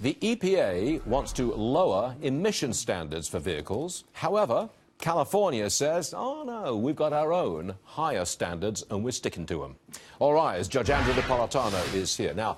The EPA wants to lower emission standards for vehicles. However, California says, oh no, we've got our own higher standards and we're sticking to them. All right, as Judge Andrew Napolitano is here. Now,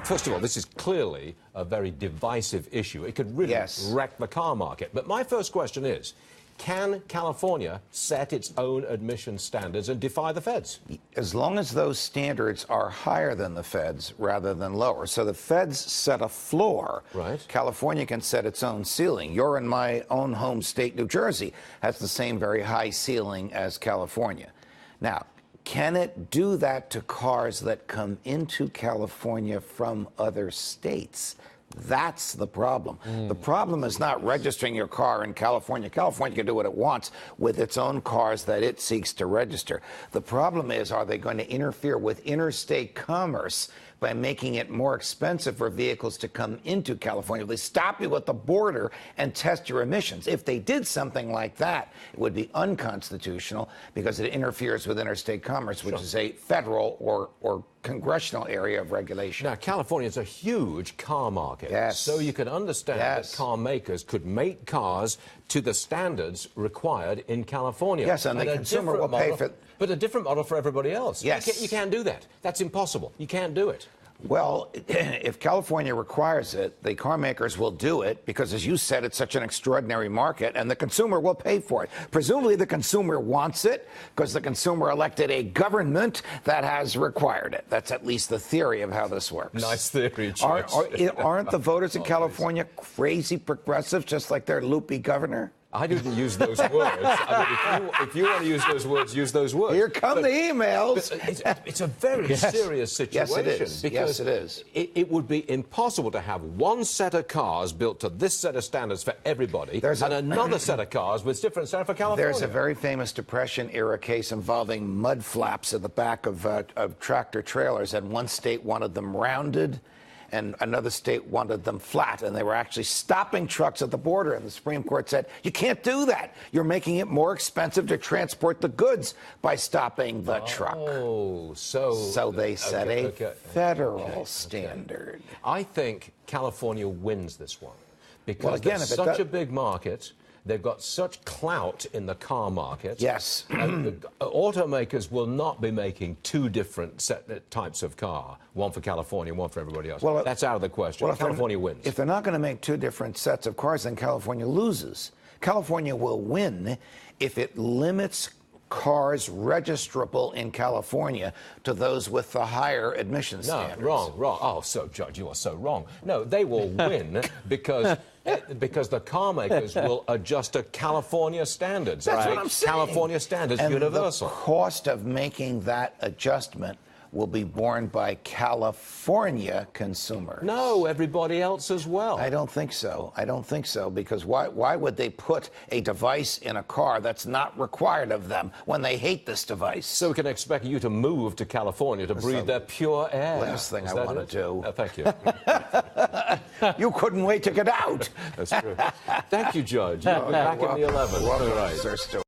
first of all, this is clearly a very divisive issue. It could really wreck the car market. But my first question is, can California set its own emission standards and defy the feds? As long as those standards are higher than the feds rather than lower. So the feds set a floor. Right. California can set its own ceiling. Your and my own home state, New Jersey, has the same very high ceiling as California. Now, can it do that to cars that come into California from other states? That's the problem. The problem is not registering your car in California. California can do what it wants with its own cars that it seeks to register. The problem is, are they going to interfere with interstate commerce by making it more expensive for vehicles to come into California? They stop you at the border and test your emissions. If they did something like that, it would be unconstitutional because it interferes with interstate commerce, which is a federal or congressional area of regulation. Now, California is a huge car market. Yes. So you can understand that car makers could make cars to the standards required in California. Yes, and the consumer will pay for... But a different model for everybody else. Yes. You can't do that. That's impossible. You can't do it. Well, if California requires it, the car makers will do it because, as you said, it's such an extraordinary market, and the consumer will pay for it. Presumably, the consumer wants it because the consumer elected a government that has required it. That's at least the theory of how this works. Nice theory, George. Aren't the voters in California crazy progressives, just like their loopy governor? I didn't use those words. I mean, if you want to use those words, use those words. Here come the emails. It's a very serious situation. Yes, it is. Because yes, it is. It would be impossible to have one set of cars built to this set of standards for everybody and another set of cars with different standards for California. There's a very famous Depression-era case involving mud flaps at the back of tractor trailers, and one state wanted them rounded, and another state wanted them flat, and they were actually stopping trucks at the border, and the Supreme Court said, you can't do that. You're making it more expensive to transport the goods by stopping the truck. Oh, so they set a federal standard. I think California wins this one because well, again, it's such a big market. They've got such clout in the car market. Yes. Automakers will not be making two different types of car, one for California, one for everybody else. Well, that's out of the question. Well, California wins. If they're not going to make two different sets of cars, then California loses. California will win if it limits cars registrable in California to those with the higher emission standards. No, wrong. Oh, so, Judge, you are so wrong. No, they will win because the car makers will adjust to California standards. That's what I'm saying. California standards, and universal. The cost of making that adjustment will be borne by California consumers. No, everybody else as well. I don't think so. I don't think so, because why would they put a device in a car that's not required of them when they hate this device? So we can expect you to move to California to breathe their pure air. Last thing I want to do. Thank you. You couldn't wait to get out. That's true. Thank you, Judge. You'll be back in the 11th. All right.